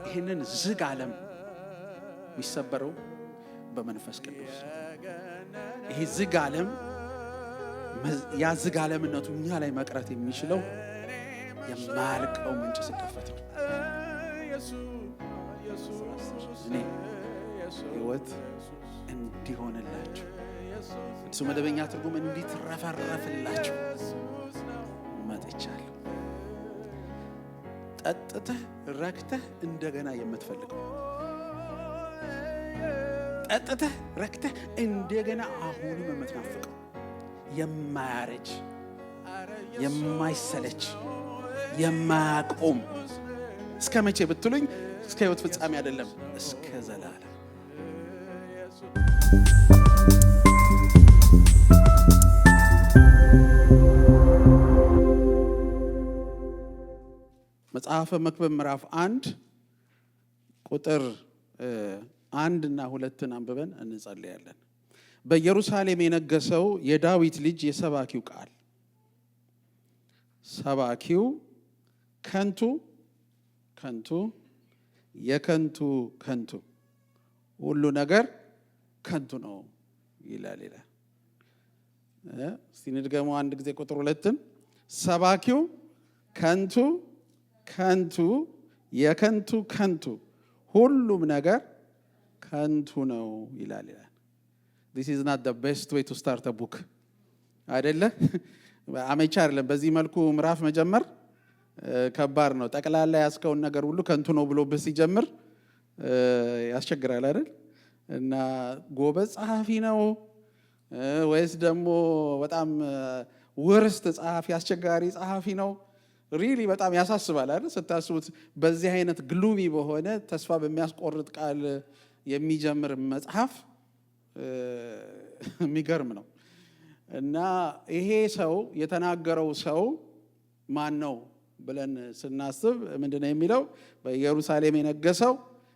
ይህንን ዝግ ዓለም የሚሰበረው በመንፈስ ቅዱስ። ይሄ ዝግ ዓለም ያ ዝግ ዓለምነቱ እኛ ላይ መቅረት የሚችለው የማያልቀው ምንጭ ሲከፈት ነው። እኔ ሕይወት እንዲሆንላችሁ እሱ መደበኛ ትርጉም እንዲትረፈረፍላችሁ መጥቻለሁ። ጠጥተህ ረክተህ እንደገና የምትፈልገው ጠጥተህ ረክተህ እንደገና አሁንም የምትናፍቀው የማያረጅ የማይሰለች የማያቆም እስከ መቼ ብትሉኝ እስከ ሕይወት ፍጻሜ አይደለም እስከ ዘላለም። መጽሐፈ መክብብ ምዕራፍ 1 ቁጥር 1 እና 2 አንብበን እንጸልያለን። በኢየሩሳሌም የነገሰው የዳዊት ልጅ የሰባኪው ቃል። ሰባኪው ከንቱ ከንቱ የከንቱ ከንቱ ሁሉ ነገር ከንቱ ነው ይላል። እስቲ እንድገመው አንድ ጊዜ ቁጥር 2 ሰባኪው ከንቱ ከንቱ የከንቱ ከንቱ ሁሉም ነገር ከንቱ ነው ይላል። This is not the best way to start a book አይደለ? አመቻ አይደለም። በዚህ መልኩ ምዕራፍ መጀመር ከባድ ነው። ጠቅላላ ያስከውን ነገር ሁሉ ከንቱ ነው ብሎ ሲጀምር ያስቸግራል አይደል? እና ጎበዝ ጸሐፊ ነው ወይስ ደግሞ በጣም ወርስት ጸሐፊ፣ አስቸጋሪ ጸሐፊ ነው? ሪሊ በጣም ያሳስባል አይደል? ስታስቡት በዚህ አይነት ግሉሚ በሆነ ተስፋ በሚያስቆርጥ ቃል የሚጀምር መጽሐፍ የሚገርም ነው። እና ይሄ ሰው የተናገረው ሰው ማን ነው ብለን ስናስብ ምንድነው የሚለው? በኢየሩሳሌም የነገሰው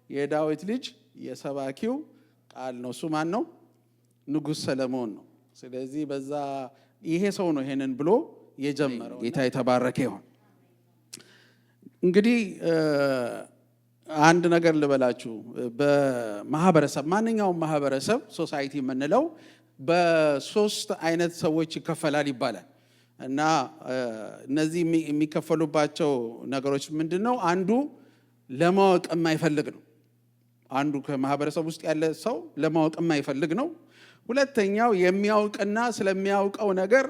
የዳዊት ልጅ የሰባኪው ቃል ነው። እሱ ማን ነው? ንጉሥ ሰለሞን ነው። ስለዚህ በዛ ይሄ ሰው ነው ይሄንን ብሎ የጀመረው። ጌታ የተባረከ ይሁን። እንግዲህ አንድ ነገር ልበላችሁ። በማህበረሰብ ማንኛውም ማህበረሰብ ሶሳይቲ የምንለው በሶስት አይነት ሰዎች ይከፈላል ይባላል። እና እነዚህ የሚከፈሉባቸው ነገሮች ምንድነው? አንዱ ለማወቅ የማይፈልግ ነው። አንዱ ከማህበረሰብ ውስጥ ያለ ሰው ለማወቅ የማይፈልግ ነው። ሁለተኛው የሚያውቅና ስለሚያውቀው ነገር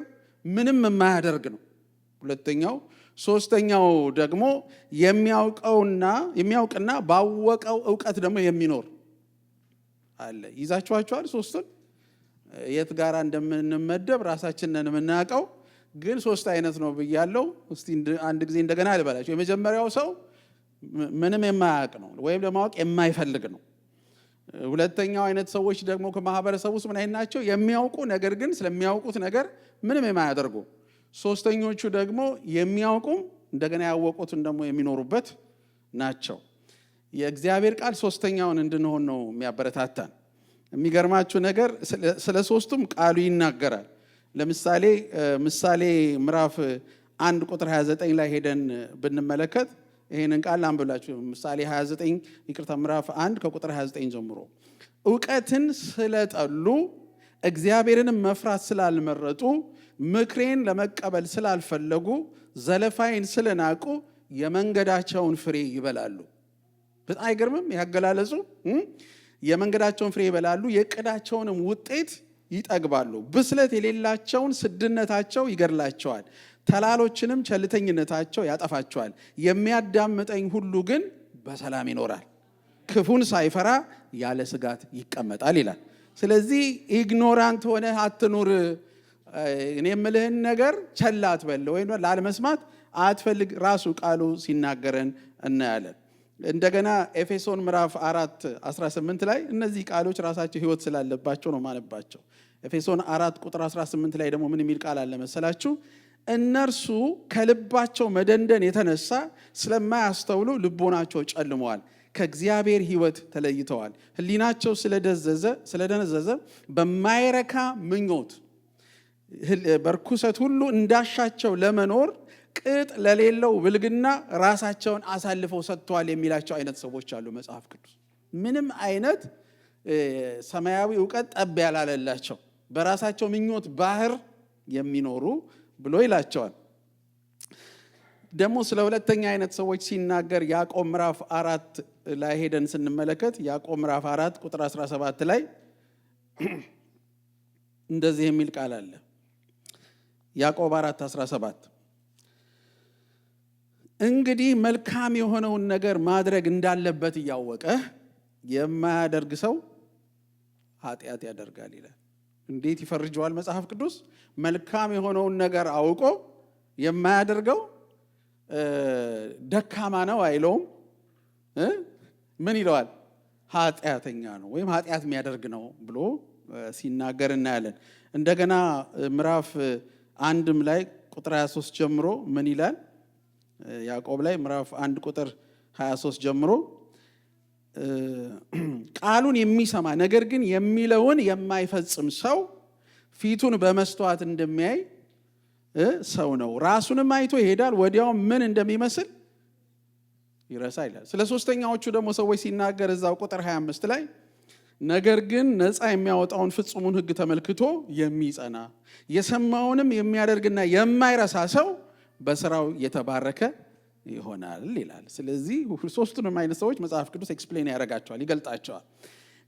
ምንም የማያደርግ ነው ሁለተኛው። ሶስተኛው ደግሞ የሚያውቅና ባወቀው ዕውቀት ደግሞ የሚኖር አለ። ይዛችኋቸዋል ሶስቱን። የት ጋር እንደምንመደብ ራሳችንን የምናውቀው ግን ሶስት አይነት ነው ብያለሁ። እስቲ አንድ ጊዜ እንደገና ልበላችሁ። የመጀመሪያው ሰው ምንም የማያውቅ ነው ወይም ለማወቅ የማይፈልግ ነው። ሁለተኛው አይነት ሰዎች ደግሞ ከማህበረሰብ ውስጥ ምን አይነት ናቸው? የሚያውቁ ነገር ግን ስለሚያውቁት ነገር ምንም የማያደርጉ። ሶስተኞቹ ደግሞ የሚያውቁም እንደገና ያወቁትን ደግሞ የሚኖሩበት ናቸው። የእግዚአብሔር ቃል ሶስተኛውን እንድንሆን ነው የሚያበረታታን። የሚገርማችሁ ነገር ስለ ሶስቱም ቃሉ ይናገራል። ለምሳሌ ምሳሌ ምዕራፍ 1 ቁጥር 29 ላይ ሄደን ብንመለከት ይሄንን ቃል አንብላችሁ። ምሳሌ 29 ምዕራፍ 1 ከቁጥር 29 ጀምሮ ዕውቀትን ስለጠሉ እግዚአብሔርንም መፍራት ስላልመረጡ ምክሬን ለመቀበል ስላልፈለጉ ዘለፋይን ስለናቁ የመንገዳቸውን ፍሬ ይበላሉ። በጣም አይገርምም? ያገላለጹ የመንገዳቸውን ፍሬ ይበላሉ፣ የዕቅዳቸውንም ውጤት ይጠግባሉ። ብስለት የሌላቸውን ስድነታቸው ይገድላቸዋል፣ ተላሎችንም ቸልተኝነታቸው ያጠፋቸዋል። የሚያዳምጠኝ ሁሉ ግን በሰላም ይኖራል፣ ክፉን ሳይፈራ ያለ ስጋት ይቀመጣል ይላል። ስለዚህ ኢግኖራንት ሆነ አትኑር። እኔ የምልህን ነገር ቸል አትበል ወይም ላለመስማት አትፈልግ። ራሱ ቃሉ ሲናገረን እናያለን። እንደገና ኤፌሶን ምዕራፍ 4:18 ላይ እነዚህ ቃሎች ራሳቸው ህይወት ስላለባቸው ነው ማነባቸው። ኤፌሶን 4:18 ላይ ደግሞ ምን የሚል ቃል አለ መሰላችሁ? እነርሱ ከልባቸው መደንደን የተነሳ ስለማያስተውሉ ልቦናቸው ጨልመዋል፣ ከእግዚአብሔር ህይወት ተለይተዋል። ህሊናቸው ስለደነዘዘ በማይረካ ምኞት በርኩሰት ሁሉ እንዳሻቸው ለመኖር ቅጥ ለሌለው ብልግና ራሳቸውን አሳልፈው ሰጥተዋል የሚላቸው አይነት ሰዎች አሉ መጽሐፍ ቅዱስ። ምንም አይነት ሰማያዊ ዕውቀት ጠብ ያላለላቸው በራሳቸው ምኞት ባህር የሚኖሩ ብሎ ይላቸዋል። ደግሞ ስለ ሁለተኛ አይነት ሰዎች ሲናገር ያዕቆብ ምዕራፍ 4 ላይ ሄደን ስንመለከት ያዕቆብ ምዕራፍ 4:17 ላይ እንደዚህ የሚል ቃል አለ። ያዕቆብ 4:17 እንግዲህ መልካም የሆነውን ነገር ማድረግ እንዳለበት እያወቀ የማያደርግ ሰው ኃጢአት ያደርጋል ይላል። እንዴት ይፈርጀዋል መጽሐፍ ቅዱስ? መልካም የሆነውን ነገር አውቆ የማያደርገው ደካማ ነው አይለውም። ምን ይለዋል? ኃጢአተኛ ነው ወይም ኃጢአት የሚያደርግ ነው ብሎ ሲናገር እናያለን። እንደገና ምዕራፍ 1 ላይ ቁጥር 23 ጀምሮ ምን ይላል? ያዕቆብ ላይ ምዕራፍ 1 ቁጥር 23 ጀምሮ ቃሉን የሚሰማ ነገር ግን የሚለውን የማይፈጽም ሰው ፊቱን በመስተዋት እንደሚያይ ሰው ነው። ራሱንም አይቶ ይሄዳል፣ ወዲያው ምን እንደሚመስል ይረሳ ይላል። ስለ ሶስተኛዎቹ ደግሞ ሰዎች ሲናገር እዛው ቁጥር 25 ላይ ነገር ግን ነፃ የሚያወጣውን ፍጹሙን ሕግ ተመልክቶ የሚጸና የሰማውንም የሚያደርግና የማይረሳ ሰው በስራው የተባረከ ይሆናል ይላል። ስለዚህ ሶስቱንም አይነት ሰዎች መጽሐፍ ቅዱስ ኤክስፕሌን ያደርጋቸዋል፣ ይገልጣቸዋል።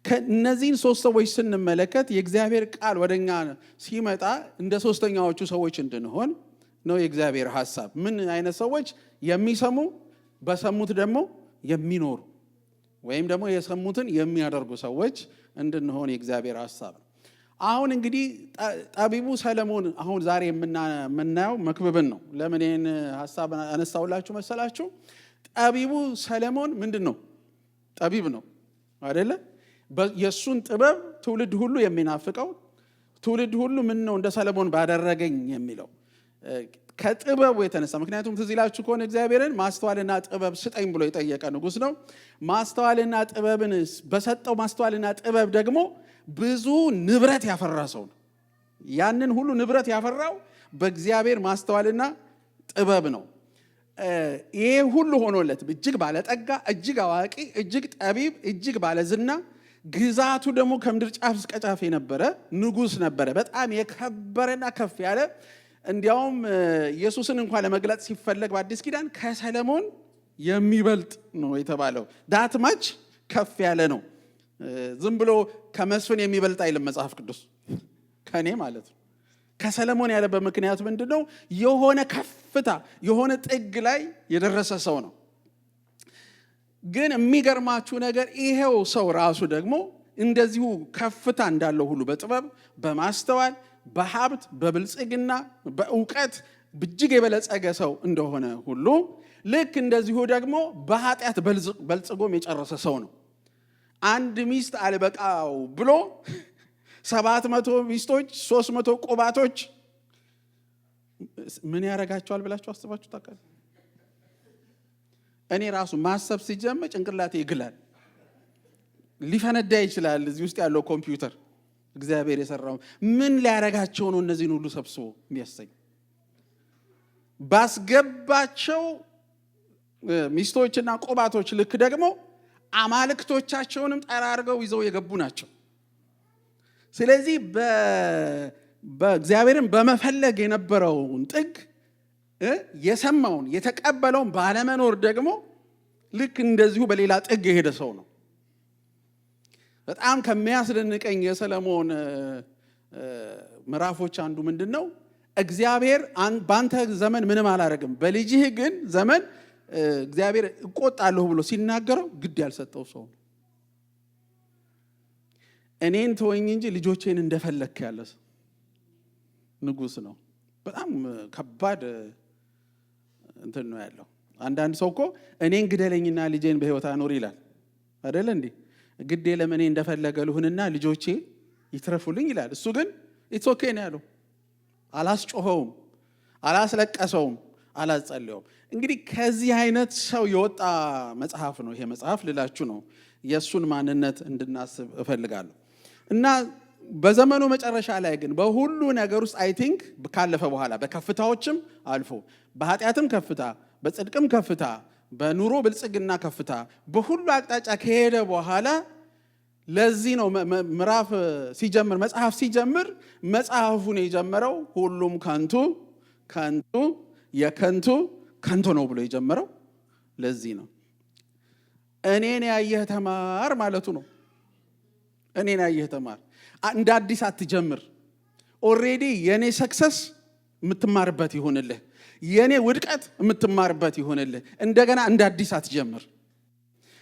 ከእነዚህን ሶስት ሰዎች ስንመለከት የእግዚአብሔር ቃል ወደኛ ሲመጣ እንደ ሶስተኛዎቹ ሰዎች እንድንሆን ነው የእግዚአብሔር ሐሳብ። ምን አይነት ሰዎች? የሚሰሙ በሰሙት ደግሞ የሚኖሩ ወይም ደግሞ የሰሙትን የሚያደርጉ ሰዎች እንድንሆን የእግዚአብሔር ሐሳብ ነው። አሁን እንግዲህ ጠቢቡ ሰለሞን አሁን ዛሬ የምናየው መክብብን ነው። ለምን ይህን ሐሳብ አነሳውላችሁ መሰላችሁ? ጠቢቡ ሰለሞን ምንድን ነው? ጠቢብ ነው አይደለ? የእሱን ጥበብ ትውልድ ሁሉ የሚናፍቀው፣ ትውልድ ሁሉ ምን ነው እንደ ሰለሞን ባደረገኝ የሚለው ከጥበቡ የተነሳ። ምክንያቱም ትዝ ይላችሁ ከሆነ እግዚአብሔርን ማስተዋልና ጥበብ ስጠኝ ብሎ የጠየቀ ንጉሥ ነው። ማስተዋልና ጥበብን በሰጠው ማስተዋልና ጥበብ ደግሞ ብዙ ንብረት ያፈራ ሰው ነው። ያንን ሁሉ ንብረት ያፈራው በእግዚአብሔር ማስተዋልና ጥበብ ነው። ይሄ ሁሉ ሆኖለት እጅግ ባለጠጋ፣ እጅግ አዋቂ፣ እጅግ ጠቢብ፣ እጅግ ባለዝና፣ ግዛቱ ደግሞ ከምድር ጫፍ እስከ ጫፍ የነበረ ንጉሥ ነበረ። በጣም የከበረና ከፍ ያለ። እንዲያውም ኢየሱስን እንኳን ለመግለጽ ሲፈለግ በአዲስ ኪዳን ከሰለሞን የሚበልጥ ነው የተባለው። ዳትማች ከፍ ያለ ነው። ዝም ብሎ ከመስፍን የሚበልጥ አይልም መጽሐፍ ቅዱስ፣ ከኔ ማለት ነው። ከሰለሞን ያለበት ምክንያቱ ምንድን ነው? የሆነ ከፍታ የሆነ ጥግ ላይ የደረሰ ሰው ነው። ግን የሚገርማችሁ ነገር ይሄው ሰው ራሱ ደግሞ እንደዚሁ ከፍታ እንዳለው ሁሉ በጥበብ በማስተዋል በሀብት በብልጽግና በእውቀት እጅግ የበለጸገ ሰው እንደሆነ ሁሉ ልክ እንደዚሁ ደግሞ በኃጢአት በልጽጎም የጨረሰ ሰው ነው። አንድ ሚስት አልበቃው ብሎ 700 ሚስቶች 300 ቁባቶች ምን ያደርጋቸዋል ብላችሁ አስባችሁ ታውቃላችሁ? እኔ ራሱ ማሰብ ሲጀምር ጭንቅላቴ ይግላል፣ ሊፈነዳ ይችላል። እዚህ ውስጥ ያለው ኮምፒውተር እግዚአብሔር የሰራው ምን ሊያደርጋቸው ነው እነዚህን ሁሉ ሰብስቦ የሚያሰኝ? ባስገባቸው ሚስቶችና ቁባቶች ልክ ደግሞ አማልክቶቻቸውንም ጠራርገው ይዘው የገቡ ናቸው። ስለዚህ በእግዚአብሔርን በመፈለግ የነበረውን ጥግ የሰማውን የተቀበለውን ባለመኖር ደግሞ ልክ እንደዚሁ በሌላ ጥግ የሄደ ሰው ነው። በጣም ከሚያስደንቀኝ የሰለሞን ምዕራፎች አንዱ ምንድን ነው? እግዚአብሔር በአንተ ዘመን ምንም አላደረግም፣ በልጅህ ግን ዘመን እግዚአብሔር እቆጣለሁ ብሎ ሲናገረው ግድ ያልሰጠው ሰው ነው። እኔን ተወኝ እንጂ ልጆቼን እንደፈለክ ያለ ንጉሥ ነው። በጣም ከባድ እንትን ነው ያለው። አንዳንድ ሰው እኮ እኔን ግደለኝና ልጄን በህይወት አኖር ይላል አይደል እንዴ? ግዴ ለምን እንደፈለገ ልሁንና ልጆቼ ይትረፉልኝ ይላል። እሱ ግን ኢትስ ኦኬ ነው ያለው። አላስጮኸውም፣ አላስለቀሰውም፣ አላጸለየውም። እንግዲህ ከዚህ አይነት ሰው የወጣ መጽሐፍ ነው ይሄ መጽሐፍ ልላችሁ ነው። የእሱን ማንነት እንድናስብ እፈልጋለሁ። እና በዘመኑ መጨረሻ ላይ ግን በሁሉ ነገር ውስጥ አይ ቲንክ ካለፈ በኋላ በከፍታዎችም አልፎ በኃጢአትም ከፍታ፣ በጽድቅም ከፍታ፣ በኑሮ ብልጽግና ከፍታ፣ በሁሉ አቅጣጫ ከሄደ በኋላ ለዚህ ነው ምዕራፍ ሲጀምር መጽሐፍ ሲጀምር መጽሐፉን የጀመረው ሁሉም ከንቱ ከንቱ የከንቱ ከንቱ ነው ብሎ የጀመረው ለዚህ ነው። እኔን ያየህ ተማር ማለቱ ነው። እኔን ያየህ ተማር። እንደ አዲስ አትጀምር። ኦልሬዲ የኔ ሰክሰስ የምትማርበት ይሁንልህ፣ የኔ ውድቀት የምትማርበት ይሁንልህ። እንደገና እንደ አዲስ አትጀምር።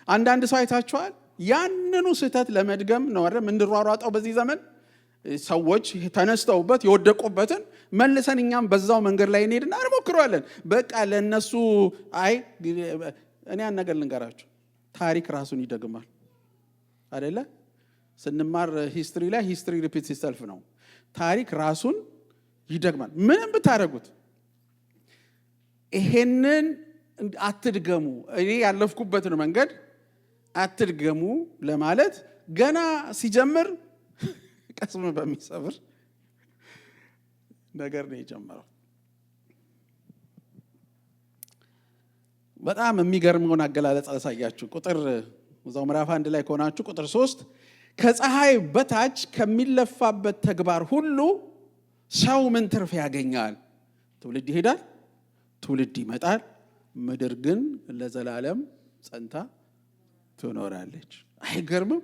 አንዳንድ ሰው አይታችኋል፣ ያንኑ ስህተት ለመድገም ነው አይደል እንድሯሯጠው በዚህ ዘመን። ሰዎች ተነስተውበት የወደቁበትን መልሰን እኛም በዛው መንገድ ላይ እንሄድና እንሞክረዋለን። በቃ ለነሱ አይ እኔ ያን ነገር ልንገራችሁ፣ ታሪክ ራሱን ይደግማል አይደለ? ስንማር ሂስትሪ ላይ ሂስትሪ ሪፒትስ ኢትሰልፍ ነው። ታሪክ ራሱን ይደግማል። ምንም ብታደርጉት ይሄንን አትድገሙ፣ እኔ ያለፍኩበትን መንገድ አትድገሙ ለማለት ገና ሲጀምር ቀስም በሚሰብር ነገር ነው የጀመረው። በጣም የሚገርመውን አገላለጽ አሳያችሁ። ቁጥር እዛው ምዕራፍ 1 ላይ ከሆናችሁ ቁጥር 3 ከፀሐይ በታች ከሚለፋበት ተግባር ሁሉ ሰው ምን ትርፍ ያገኛል? ትውልድ ይሄዳል፣ ትውልድ ይመጣል፣ ምድር ግን ለዘላለም ጸንታ ትኖራለች። አይገርምም?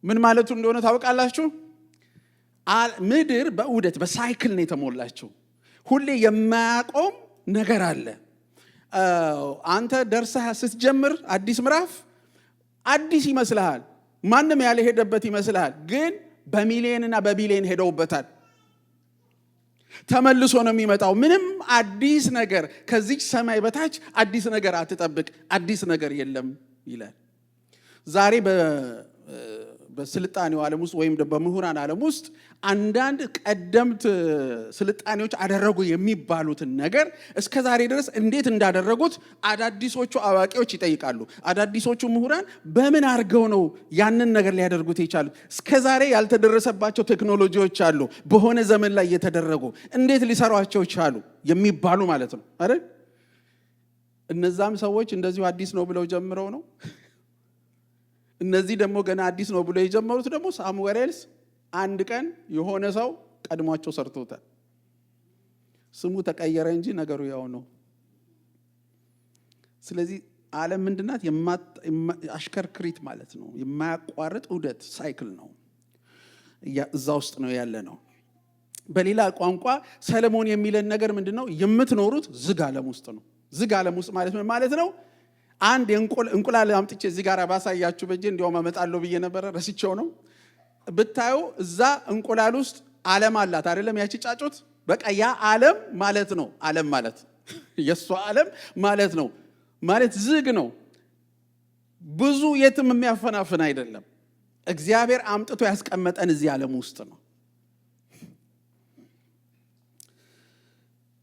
ምን ማለቱ እንደሆነ ታውቃላችሁ? ምድር በዑደት በሳይክል ነው የተሞላችው። ሁሌ የማያቆም ነገር አለ። አንተ ደርሰህ ስትጀምር አዲስ ምዕራፍ አዲስ ይመስልሃል፣ ማንም ያልሄደበት ይመስልሃል። ግን በሚሊዮንና በቢሊዮን ሄደውበታል። ተመልሶ ነው የሚመጣው። ምንም አዲስ ነገር ከዚህ ሰማይ በታች አዲስ ነገር አትጠብቅ፣ አዲስ ነገር የለም ይላል። ዛሬ በስልጣኔው ዓለም ውስጥ ወይም በምሁራን ዓለም ውስጥ አንዳንድ ቀደምት ስልጣኔዎች አደረጉ የሚባሉትን ነገር እስከ ዛሬ ድረስ እንዴት እንዳደረጉት አዳዲሶቹ አዋቂዎች ይጠይቃሉ። አዳዲሶቹ ምሁራን በምን አድርገው ነው ያንን ነገር ሊያደርጉት የቻሉት? እስከ ዛሬ ያልተደረሰባቸው ቴክኖሎጂዎች አሉ፣ በሆነ ዘመን ላይ የተደረጉ እንዴት ሊሰሯቸው ቻሉ የሚባሉ ማለት ነው አይደል? እነዛም ሰዎች እንደዚሁ አዲስ ነው ብለው ጀምረው ነው። እነዚህ ደግሞ ገና አዲስ ነው ብሎ የጀመሩት ደግሞ ሳሙኤል ኤልስ አንድ ቀን የሆነ ሰው ቀድሟቸው ሰርቶታል። ስሙ ተቀየረ እንጂ ነገሩ ያው ነው። ስለዚህ ዓለም ምንድናት? አሽከርክሪት ማለት ነው። የማያቋርጥ ዑደት ሳይክል ነው። እዛ ውስጥ ነው ያለ ነው። በሌላ ቋንቋ ሰለሞን የሚለን ነገር ምንድነው? የምትኖሩት ዝግ ዓለም ውስጥ ነው። ዝግ ዓለም ውስጥ ማለት ምን ማለት ነው? አንድ እንቁላል አምጥቼ እዚህ ጋር ባሳያችሁ በእጄ እንዲያውም አመጣለሁ ብዬ ነበረ፣ ረስቼው ነው። ብታዩ እዛ እንቁላል ውስጥ ዓለም አላት አይደለም? ያቺ ጫጩት በቃ ያ ዓለም ማለት ነው። ዓለም ማለት የእሷ ዓለም ማለት ነው። ማለት ዝግ ነው። ብዙ የትም የሚያፈናፍን አይደለም። እግዚአብሔር አምጥቶ ያስቀመጠን እዚህ ዓለም ውስጥ ነው።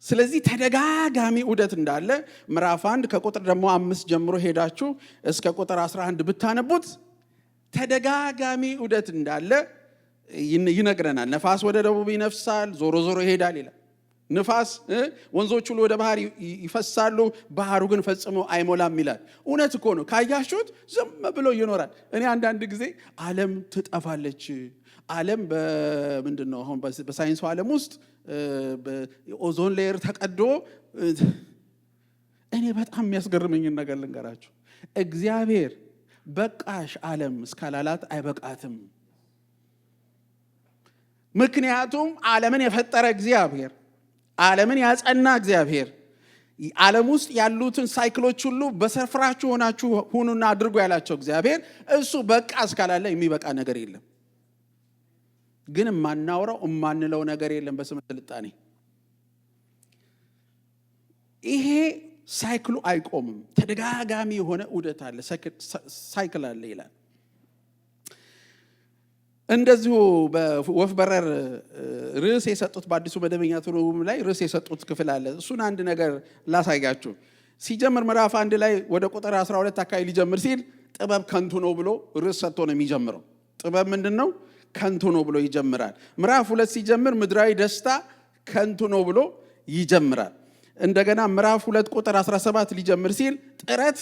ስለዚህ ተደጋጋሚ ዑደት እንዳለ ምዕራፍ 1 ከቁጥር ደግሞ 5 ጀምሮ ሄዳችሁ እስከ ቁጥር 11 ብታነቡት ተደጋጋሚ ዑደት እንዳለ ይነግረናል። ነፋስ ወደ ደቡብ ይነፍሳል፣ ዞሮ ዞሮ ይሄዳል ይላል። ንፋስ ወንዞች ሁሉ ወደ ባህር ይፈሳሉ፣ ባህሩ ግን ፈጽሞ አይሞላም ይላል። እውነት እኮ ነው። ካያችሁት ዝም ብሎ ይኖራል። እኔ አንዳንድ ጊዜ ዓለም ትጠፋለች፣ ዓለም በምንድን ነው አሁን በሳይንሱ ዓለም ውስጥ ኦዞን ሌየር ተቀዶ፣ እኔ በጣም የሚያስገርመኝን ነገር ልንገራችሁ። እግዚአብሔር በቃሽ ዓለም እስካላላት አይበቃትም። ምክንያቱም ዓለምን የፈጠረ እግዚአብሔር፣ ዓለምን ያጸና እግዚአብሔር ዓለም ውስጥ ያሉትን ሳይክሎች ሁሉ በስፍራችሁ ሆናችሁ ሁኑና አድርጉ ያላቸው እግዚአብሔር እሱ በቃ እስካላለ የሚበቃ ነገር የለም። ግን የማናወራው የማንለው ነገር የለም በስመ ስልጣኔ። ይሄ ሳይክሉ አይቆምም። ተደጋጋሚ የሆነ ዑደት አለ፣ ሳይክል አለ ይላል። እንደዚሁ በወፍ በረር ርዕስ የሰጡት በአዲሱ መደበኛ ትርጉም ላይ ርዕስ የሰጡት ክፍል አለ። እሱን አንድ ነገር ላሳያችሁ። ሲጀምር ምዕራፍ 1 ላይ ወደ ቁጥር 12 አካባቢ ሊጀምር ሲል ጥበብ ከንቱ ነው ብሎ ርዕስ ሰጥቶ ነው የሚጀምረው። ጥበብ ምንድን ነው? ከንቱ ነው ብሎ ይጀምራል። ምዕራፍ 2 ሲጀምር ምድራዊ ደስታ ከንቱ ነው ብሎ ይጀምራል። እንደገና ምዕራፍ 2 ቁጥር 17 ሊጀምር ሲል ጥረት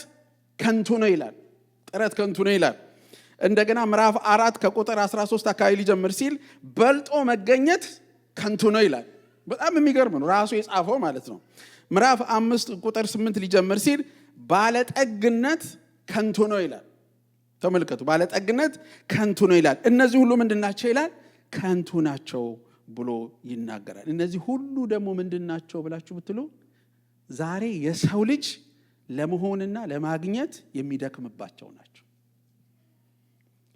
ከንቱ ነው ይላል። ጥረት ከንቱ ነው ይላል። እንደገና ምዕራፍ 4 ከቁጥር 13 አካባቢ ሊጀምር ሲል በልጦ መገኘት ከንቱ ነው ይላል። በጣም የሚገርም ነው፣ ራሱ የጻፈው ማለት ነው። ምዕራፍ 5 ቁጥር 8 ሊጀምር ሲል ባለጠግነት ከንቱ ነው ይላል። ተመልከቱ፣ ባለጠግነት ከንቱ ነው ይላል። እነዚህ ሁሉ ምንድናቸው ይላል? ከንቱ ናቸው ብሎ ይናገራል። እነዚህ ሁሉ ደግሞ ምንድናቸው ብላችሁ ብትሉ ዛሬ የሰው ልጅ ለመሆንና ለማግኘት የሚደክምባቸው ናቸው፣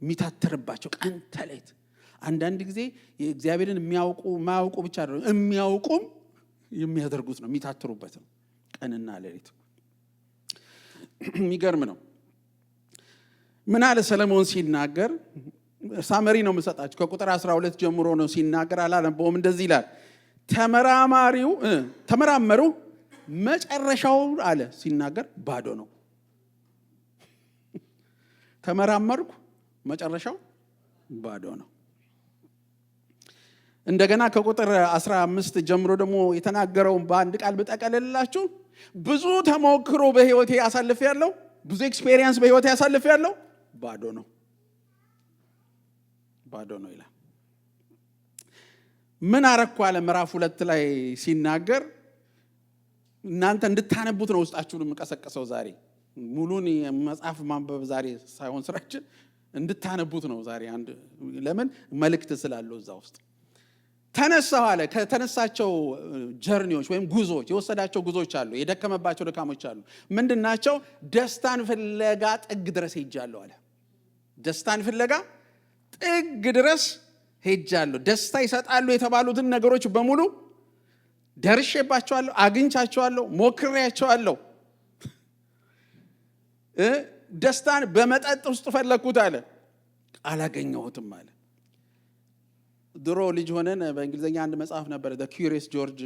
የሚታተርባቸው ቀን ተሌት። አንዳንድ ጊዜ እግዚአብሔርን የማያውቁ ብቻ አይደለም የሚያውቁም የሚያደርጉት ነው፣ የሚታተሩበት ነው ቀንና ሌሊት። የሚገርም ነው። ምን አለ ሰለሞን ሲናገር? ሳመሪ ነው የምሰጣችሁ። ከቁጥር 12 ጀምሮ ነው ሲናገር፣ አላነበውም። እንደዚህ ይላል። ተመራመሩ መጨረሻው አለ ሲናገር ባዶ ነው። ተመራመርኩ መጨረሻው ባዶ ነው። እንደገና ከቁጥር 15 ጀምሮ ደግሞ የተናገረውን በአንድ ቃል ብጠቀልላችሁ ብዙ ተሞክሮ በህይወቴ ያሳልፍ ያለው ብዙ ኤክስፔሪየንስ በህይወቴ ያሳልፍ ያለው ባዶ ነው ይላል። ምን አረኩ አለ ምዕራፍ 2 ላይ ሲናገር፣ እናንተ እንድታነቡት ነው ውስጣችሁን የምቀሰቀሰው ዛሬ። ሙሉን መጽሐፍ ማንበብ ዛሬ ሳይሆን ስራችን እንድታነቡት ነው ዛሬ። ለምን መልእክት ስላለው እዛ ውስጥ ተነሳው አለ። ከተነሳቸው ጀርኒዎች ወይም ጉዞዎች የወሰዳቸው ጉዞዎች አሉ፣ የደከመባቸው ድካሞች አሉ። ምንድናቸው? ደስታን ፍለጋ ጥግ ድረስ ሄጃለሁ አለ። ደስታን ፍለጋ ጥግ ድረስ ሄጃለሁ። ደስታ ይሰጣሉ የተባሉትን ነገሮች በሙሉ ደርሼባቸዋለሁ፣ አግኝቻቸዋለሁ፣ ሞክሬያቸዋለሁ። ደስታን በመጠጥ ውስጥ ፈለግኩት አለ፣ አላገኘሁትም አለ። ድሮ ልጅ ሆነን በእንግሊዝኛ አንድ መጽሐፍ ነበር፣ ኪዩሪየስ ጆርጅ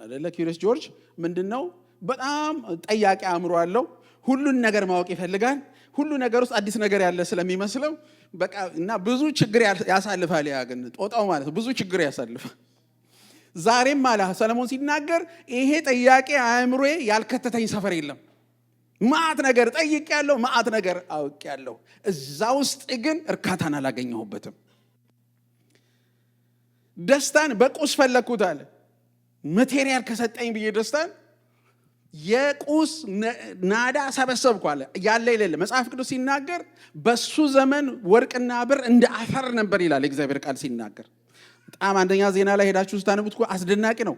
አይደለ? ኪዩሪየስ ጆርጅ ምንድነው? በጣም ጠያቂ አእምሮ አለው። ሁሉን ነገር ማወቅ ይፈልጋል። ሁሉ ነገር ውስጥ አዲስ ነገር ያለ ስለሚመስለው በቃ እና ብዙ ችግር ያሳልፋል። ያ ግን ጦጣው ማለት ብዙ ችግር ያሳልፋል። ዛሬም አለ ሰለሞን ሲናገር ይሄ ጠያቂ አእምሮዬ ያልከተተኝ ሰፈር የለም። ማዕት ነገር ጠይቄያለሁ፣ ማዕት ነገር አውቄያለሁ። እዛ ውስጥ ግን እርካታን አላገኘሁበትም። ደስታን በቁስ ፈለግኩት አለ። ማቴሪያል ከሰጠኝ ብዬ ደስታን የቁስ ናዳ ሰበሰብኩ አለ። ያለ የሌለ መጽሐፍ ቅዱስ ሲናገር በሱ ዘመን ወርቅና ብር እንደ አፈር ነበር ይላል እግዚአብሔር ቃል ሲናገር። በጣም አንደኛ ዜና ላይ ሄዳችሁ ስታነቡት እኮ አስደናቂ ነው።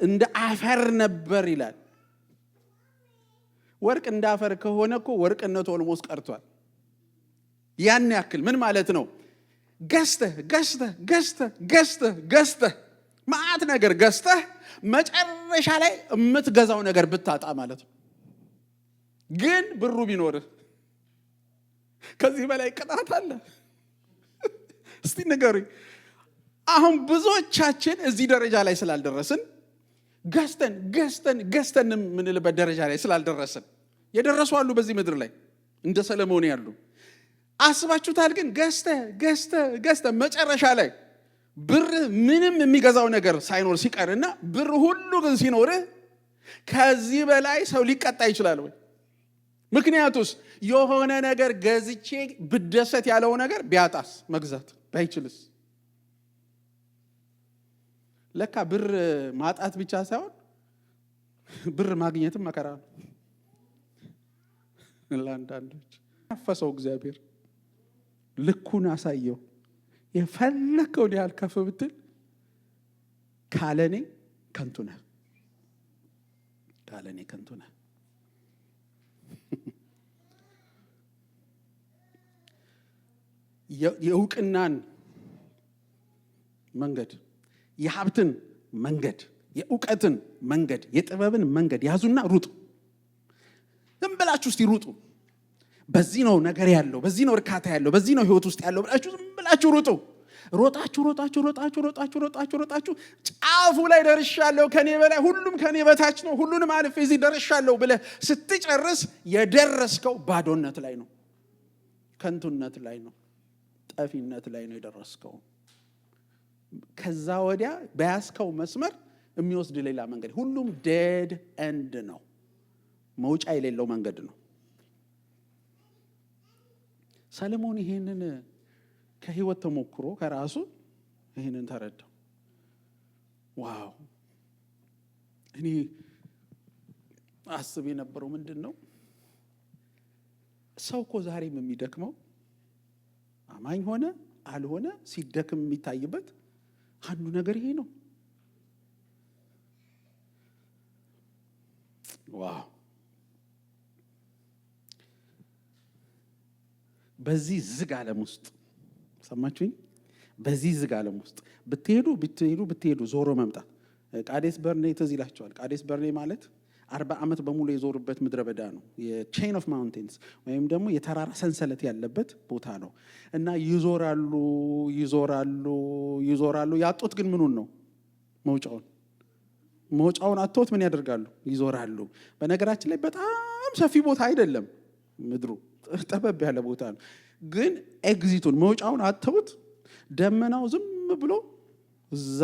እንደ አፈር ነበር ይላል። ወርቅ እንደ አፈር ከሆነ እኮ ወርቅነቱ ኦልሞስት ቀርቷል። ያን ያክል ምን ማለት ነው? ገዝተህ ማዕት ነገር ገዝተህ መጨረሻ ላይ የምትገዛው ነገር ብታጣ ማለት ነው። ግን ብሩ ቢኖርህ ከዚህ በላይ ቅጣት አለ? እስቲ ንገሩኝ። አሁን ብዙዎቻችን እዚህ ደረጃ ላይ ስላልደረስን ገዝተን የምንልበት ደረጃ ላይ ስላልደረስን፣ የደረሱ አሉ በዚህ ምድር ላይ እንደ ሰለሞን ያሉ። አስባችሁታል? ግን ገዝተህ መጨረሻ ላይ ብር ምንም የሚገዛው ነገር ሳይኖር ሲቀርና ብር ሁሉ ግን ሲኖርህ ከዚህ በላይ ሰው ሊቀጣ ይችላል ወይ? ምክንያቱስ የሆነ ነገር ገዝቼ ብደሰት ያለው ነገር ቢያጣስ መግዛት ባይችልስ? ለካ ብር ማጣት ብቻ ሳይሆን ብር ማግኘትም መከራ ነው ለአንዳንዶች። ያፈሰው እግዚአብሔር ልኩን አሳየው። የፈለከውን ያህል ከፍ ብትል ካለኔ ከንቱ ነህ። የእውቅናን መንገድ፣ የሀብትን መንገድ የእውቀትን መንገድ የጥበብን መንገድ ያዙና ሩጡ። ዝም ብላችሁ እስቲ ሩጡ። በዚህ ነው ነገር ያለው፣ በዚህ ነው እርካታ ያለው፣ በዚህ ነው ህይወት ውስጥ ያለው ብላችሁ ዝም ብላችሁ ሩጡ። ሮጣችሁ ጫፉ ላይ ደርሻለሁ፣ ከኔ በላይ ሁሉም ከኔ በታች ነው፣ ሁሉንም አልፌ እዚህ ደርሻለሁ ብለህ ስትጨርስ የደረስከው ባዶነት ላይ ነው፣ ከንቱነት ላይ ነው፣ ጠፊነት ላይ ነው የደረስከው። ከዛ ወዲያ በያዝከው መስመር የሚወስድ ሌላ መንገድ፣ ሁሉም ዴድ ኤንድ ነው፣ መውጫ የሌለው መንገድ ነው። ሰለሞን ይሄንን ከህይወት ተሞክሮ ከራሱ ይሄንን ተረዳው። ዋው! እኔ አስብ የነበረው ምንድን ነው፣ ሰው እኮ ዛሬም የሚደክመው አማኝ ሆነ አልሆነ ሲደክም የሚታይበት አንዱ ነገር ይሄ ነው። ዋው! በዚህ ዝግ ዓለም ውስጥ ሰማችሁኝ? በዚህ ዝግ ዓለም ውስጥ ብትሄዱ ዞሮ መምጣት። ቃዴስ በርኔ ትዝ ይላቸዋል። ቃዴስ በርኔ ማለት 40 ዓመት በሙሉ የዞሩበት ምድረ በዳ ነው። የቼን ኦፍ ማውንቴንስ ወይም ደግሞ የተራራ ሰንሰለት ያለበት ቦታ ነው። እና ይዞራሉ። ያጡት ግን ምኑን ነው? መውጫውን አጥተውት ምን ያደርጋሉ? ይዞራሉ። በነገራችን ላይ በጣም ሰፊ ቦታ አይደለም ምድሩ፣ ጠበብ ያለ ቦታ ነው። ግን ኤግዚቱን መውጫውን አጥተውት ደመናው ዝም ብሎ እዛ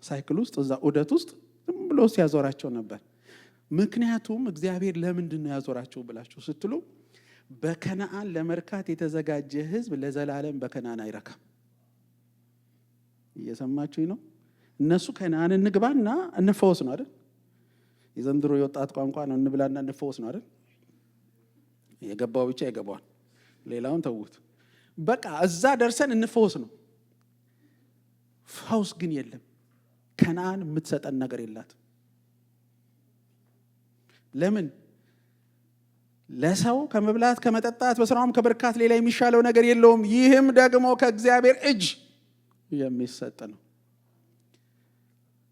ሳይክል ውስጥ እዛ ዑደት ውስጥ ዝም ብሎ ሲያዞራቸው ነበር። ምክንያቱም እግዚአብሔር ለምንድን ነው ያዞራቸው ብላችሁ ስትሉ በከነዓን ለመርካት የተዘጋጀ ሕዝብ ለዘላለም በከነዓን አይረካም። እየሰማችሁኝ ነው? እነሱ ከነዓን እንግባና እንፈወስ ነው አይደል? የዘንድሮ የወጣት ቋንቋ ነው፣ እንብላና እንፈወስ ነው አይደል? የገባው ብቻ ይገባዋል፣ ሌላውን ተውት። በቃ እዛ ደርሰን እንፈወስ ነው። ፈውስ ግን የለም። ከነዓን የምትሰጠን ነገር የላት። ለምን? ለሰው ከመብላት ከመጠጣት በስራውም ከበርካት ሌላ የሚሻለው ነገር የለውም። ይህም ደግሞ ከእግዚአብሔር እጅ የሚሰጥ ነው።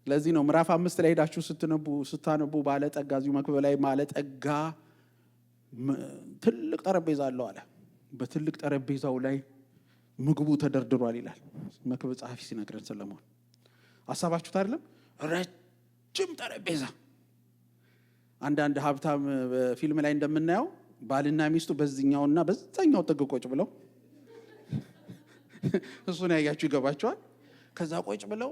ለዚህ ነው ምዕራፍ 5 ላይ ሄዳችሁ ስታነቡ ባለጠጋ እዚሁ መክብብ ላይ ባለጠጋ ትልቅ ጠረጴዛ አለው አለ። በትልቅ ጠረጴዛው ላይ ምግቡ ተደርድሯል ይላል መክብብ ጸሐፊ ሲነግረን ሰለሞን። አሳባችሁት አይደለም? ረጅም ጠረጴዛ። አንዳንድ ሀብታም በፊልም ላይ እንደምናየው ባልና ሚስቱ በዚህኛውና በዛኛው ጥግ ቁጭ ብለው እሱን ያያችሁ ይገባቸዋል። ከዛ ቁጭ ብለው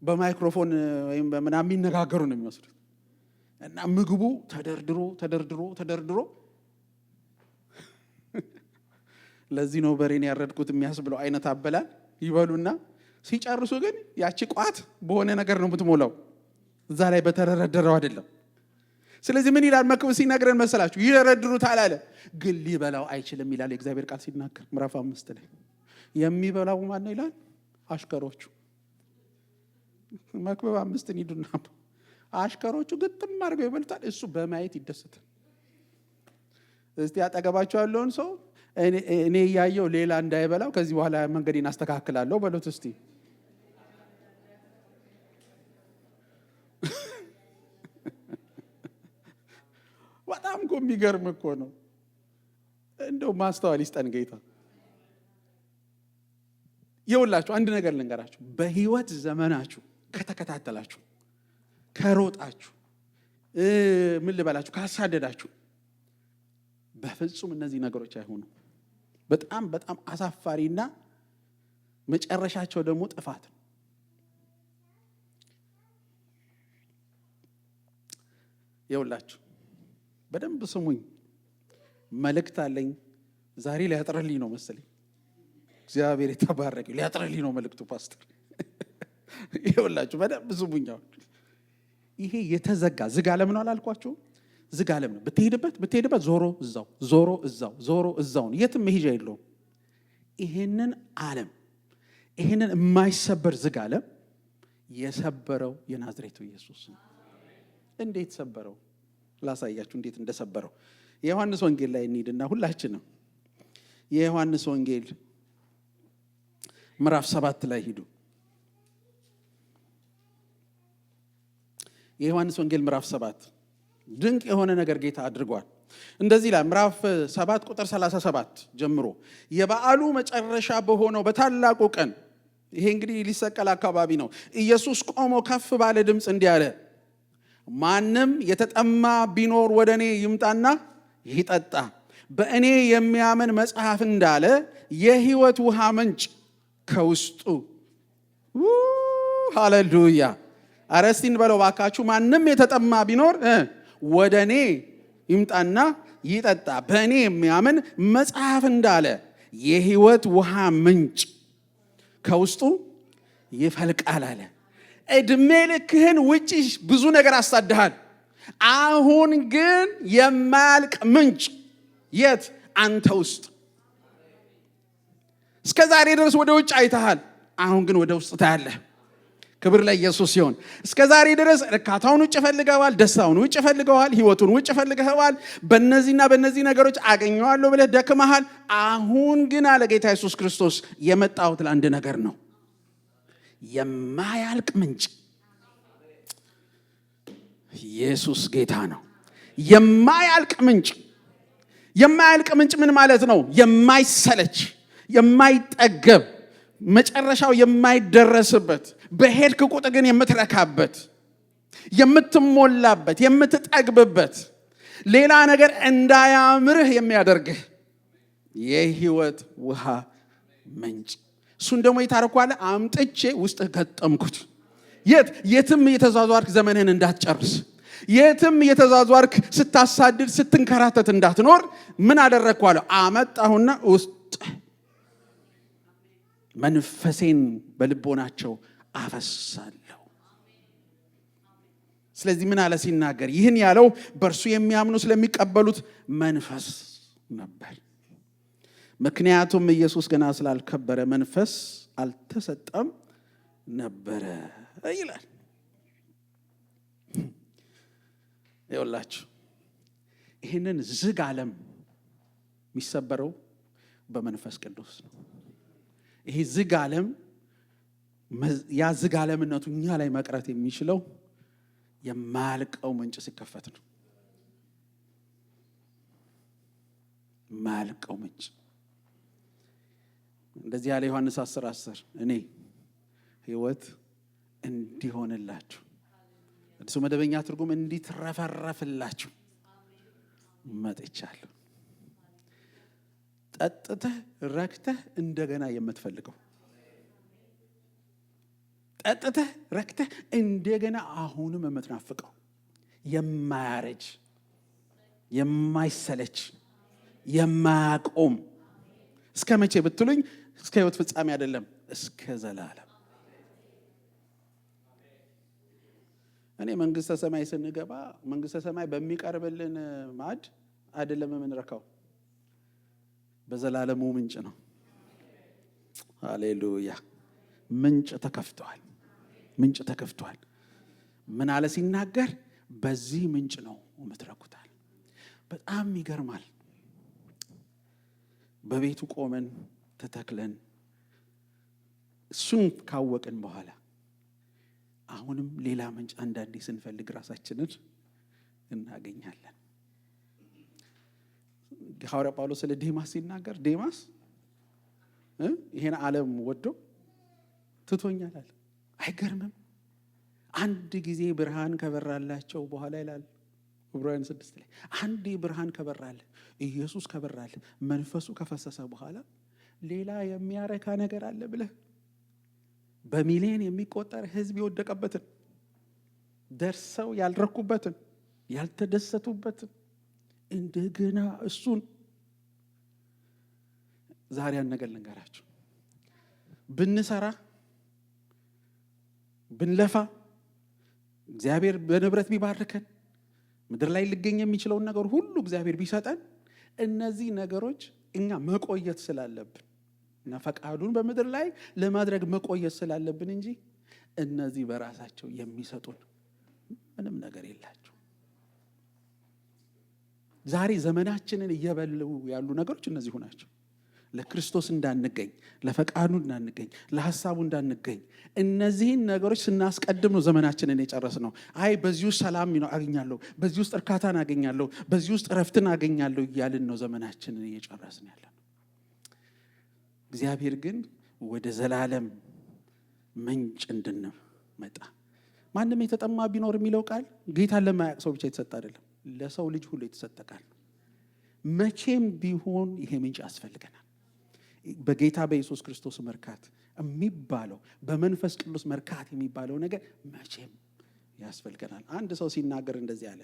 በማይክሮፎን ወይም በምናምን የሚነጋገሩ ነው የሚመስሉት። እና ምግቡ ተደርድሮ ለዚህ ነው በሬን ያረድኩት የሚያስብለው አይነት አበላል ይበሉና ሲጨርሱ ግን ያቺ ቋት በሆነ ነገር ነው የምትሞላው፣ እዛ ላይ በተደረደረው አይደለም። ስለዚህ ምን ይላል መክብብ ሲነግረን መሰላችሁ? ይደረድሩታል አለ፣ ግን ሊበላው አይችልም ይላል የእግዚአብሔር ቃል ሲናገር ምዕራፍ 5 ላይ። የሚበላው ማን ነው ይላል? አሽከሮቹ። መክብብ 5 ሂዱና አሽከሮቹ ግጥም አድርገው ይበሉታል፣ እሱ በማየት ይደሰታል። እስቲ አጠገባቸው ያለውን ሰው እኔ እያየው ሌላ እንዳይበላው ከዚህ በኋላ መንገዴን አስተካክላለሁ በሉት እስቲ። በጣም እኮ የሚገርም እኮ ነው። እንደው ማስተዋል ይስጠን ጌታ። ይኸውላችሁ አንድ ነገር ልንገራችሁ። በህይወት ዘመናችሁ ከተከታተላችሁ፣ ከሮጣችሁ፣ ምን ልበላችሁ፣ ካሳደዳችሁ በፍጹም እነዚህ ነገሮች አይሆኑም። በጣም በጣም አሳፋሪና መጨረሻቸው ደግሞ ጥፋት ነው። ይኸውላችሁ በደንብ ስሙኝ፣ መልእክት አለኝ ዛሬ። ሊያጥርልኝ ነው መሰለኝ። እግዚአብሔር የተባረከ ሊያጥርልኝ ነው መልእክቱ ፓስተር። ይኸውላችሁ በደንብ ስሙኝ። ይሄ የተዘጋ ዝግ ዓለም ነው አላልኳችሁ? ዝግ ዓለም ነው። ብትሄድበት ዞሮ እዛው የትም መሄጃ የለውም። ይሄንን ዓለም ይሄንን የማይሰበር ዝግ ዓለም የሰበረው የናዝሬቱ ኢየሱስ ነው። እንዴት ሰበረው? ላሳያችሁ እንዴት እንደሰበረው። የዮሐንስ ወንጌል ላይ እንሂድና ሁላችንም የዮሐንስ ወንጌል ምዕራፍ 7 ላይ ሂዱ። የዮሐንስ ወንጌል ምዕራፍ 7 ድንቅ የሆነ ነገር ጌታ አድርጓል። እንደዚህ ላይ ምዕራፍ 7 ቁጥር 37 ጀምሮ የበዓሉ መጨረሻ በሆነው በታላቁ ቀን፣ ይሄ እንግዲህ ሊሰቀል አካባቢ ነው። ኢየሱስ ቆሞ ከፍ ባለ ድምፅ እንዲህ አለ፣ ማንም የተጠማ ቢኖር ወደ እኔ ይምጣና ይጠጣ። በእኔ የሚያምን መጽሐፍ እንዳለ የሕይወት ውሃ ምንጭ ከውስጡ ሃሌሉያ። አረስቲን በለው ባካችሁ። ማንም የተጠማ ቢኖር ወደ እኔ ይምጣና ይጠጣ። በእኔ የሚያምን መጽሐፍ እንዳለ የሕይወት ውሃ ምንጭ ከውስጡ ይፈልቃል አለ። ዕድሜ ልክህን ውጪ ብዙ ነገር አሳድሃል። አሁን ግን የማያልቅ ምንጭ የት? አንተ ውስጥ። እስከ ዛሬ ድረስ ወደ ውጭ አይተሃል። አሁን ግን ወደ ውስጥ ታያለህ። ክብር ለኢየሱስ ይሁን። እስከ ዛሬ ድረስ እርካታውን ውጭ ፈልገዋል፣ ደስታውን ውጭ ፈልገዋል፣ ህይወቱን ውጭ ፈልገዋል። በእነዚህና በእነዚህ ነገሮች አገኘዋለሁ ብለህ ደክመሃል። አሁን ግን አለ ጌታ ኢየሱስ ክርስቶስ የመጣሁት ለአንድ ነገር ነው፣ የማያልቅ ምንጭ። ኢየሱስ ጌታ ነው። የማያልቅ ምንጭ። የማያልቅ ምንጭ ምን ማለት ነው? የማይሰለች፣ የማይጠገብ፣ መጨረሻው የማይደረስበት፣ በሄድክ ቁጥር ግን የምትረካበት፣ የምትሞላበት፣ የምትጠግብበት፣ ሌላ ነገር እንዳያምርህ የሚያደርግህ የህይወት ውሃ ምንጭ። እሱን ደግሞ የታረኳለ አምጥቼ ውስጥ ገጠምኩት። የትም እየተዟዟርክ ዘመንህን እንዳትጨርስ፣ የትም እየተዟዟርክ ስታሳድድ ስትንከራተት እንዳትኖር ምን አደረግኳለሁ? አመጣሁና ውስጥ መንፈሴን በልቦናቸው አፈሳለሁ። ስለዚህ ምን አለ ሲናገር? ይህን ያለው በእርሱ የሚያምኑ ስለሚቀበሉት መንፈስ ነበር። ምክንያቱም ኢየሱስ ገና ስላልከበረ መንፈስ አልተሰጠም ነበረ ይላል። ይኸውላችሁ ይህንን ዝግ ዓለም የሚሰበረው በመንፈስ ቅዱስ ነው። ይሄ ዝግ ዓለም፣ ያ ዝግ ዓለምነቱ እኛ ላይ መቅረት የሚችለው የማያልቀው ምንጭ ሲከፈት ነው። የማያልቀው ምንጭ እንደዚህ ያለ ዮሐንስ 10:10 እኔ ሕይወት እንዲሆንላችሁ፣ እሱ መደበኛ ትርጉም እንዲትረፈረፍላችሁ መጥቻለሁ። ጠጥተህ ረክተህ እንደገና የምትፈልገው፣ ጠጥተህ ረክተህ እንደገና አሁንም የምትናፍቀው፣ የማያረጅ፣ የማይሰለች፣ የማያቆም፣ እስከ መቼ ብትሉኝ እስከ ሕይወት ፍጻሜ አይደለም፣ እስከ ዘላለም። እኔ መንግስተ ሰማይ ስንገባ መንግስተ ሰማይ በሚቀርብልን ማዕድ አይደለም የምንረካው፣ በዘላለሙ ምንጭ ነው። ሃሌሉያ። ምንጭ ተከፍቷል። ምንጭ ተከፍቷል። ምን አለ ሲናገር? በዚህ ምንጭ ነው የምትረኩታል። በጣም ይገርማል። በቤቱ ቆመን ተተክለን እሱን ካወቅን በኋላ አሁንም ሌላ ምንጭ አንዳንዴ ስንፈልግ ራሳችንን እናገኛለን። ሐዋርያ ጳውሎስ ስለ ዴማስ ሲናገር ዴማስ ይሄን ዓለም ወዶ ትቶኛል አለ። አይገርምም? አንድ ጊዜ ብርሃን ከበራላቸው በኋላ ይላል ዕብራውያን 6 ላይ አንድ ብርሃን ከበራለ፣ ኢየሱስ ከበራለ፣ መንፈሱ ከፈሰሰ በኋላ ሌላ የሚያረካ ነገር አለ ብለህ በሚሊዮን የሚቆጠር ህዝብ የወደቀበትን፣ ደርሰው ያልረኩበትን፣ ያልተደሰቱበትን እንደገና እሱን ዛሬ ያን ነገር ልንገራችሁ። ብንሰራ ብንለፋ እግዚአብሔር በንብረት ቢባርከን ምድር ላይ ሊገኝ የሚችለውን ነገር ሁሉ እግዚአብሔር ቢሰጠን እነዚህ ነገሮች እኛ መቆየት ስላለብን እና ፈቃዱን በምድር ላይ ለማድረግ መቆየት ስላለብን እንጂ እነዚህ በራሳቸው የሚሰጡን ምንም ነገር የላቸው። ዛሬ ዘመናችንን እየበሉ ያሉ ነገሮች እነዚህ ናቸው። ለክርስቶስ እንዳንገኝ፣ ለፈቃዱ እንዳንገኝ፣ ለሐሳቡ እንዳንገኝ እነዚህን ነገሮች ስናስቀድም ነው ዘመናችንን የጨረስነው። አይ በዚህ ውስጥ ሰላም አገኛለሁ፣ በዚህ ውስጥ እርካታን አገኛለሁ፣ በዚህ ውስጥ እረፍትን አገኛለሁ እያልን ነው ዘመናችንን እየጨረስን ያለ ነው። እግዚአብሔር ግን ወደ ዘላለም ምንጭ እንድንመጣ ማንም የተጠማ ቢኖር የሚለው ቃል ጌታን ለማያውቅ ሰው ብቻ የተሰጠ አይደለም፣ ለሰው ልጅ ሁሉ የተሰጠ ቃል። መቼም ቢሆን ይሄ ምንጭ ያስፈልገናል። በጌታ በኢየሱስ ክርስቶስ መርካት የሚባለው በመንፈስ ቅዱስ መርካት የሚባለው ነገር መቼም ያስፈልገናል። አንድ ሰው ሲናገር እንደዚህ አለ።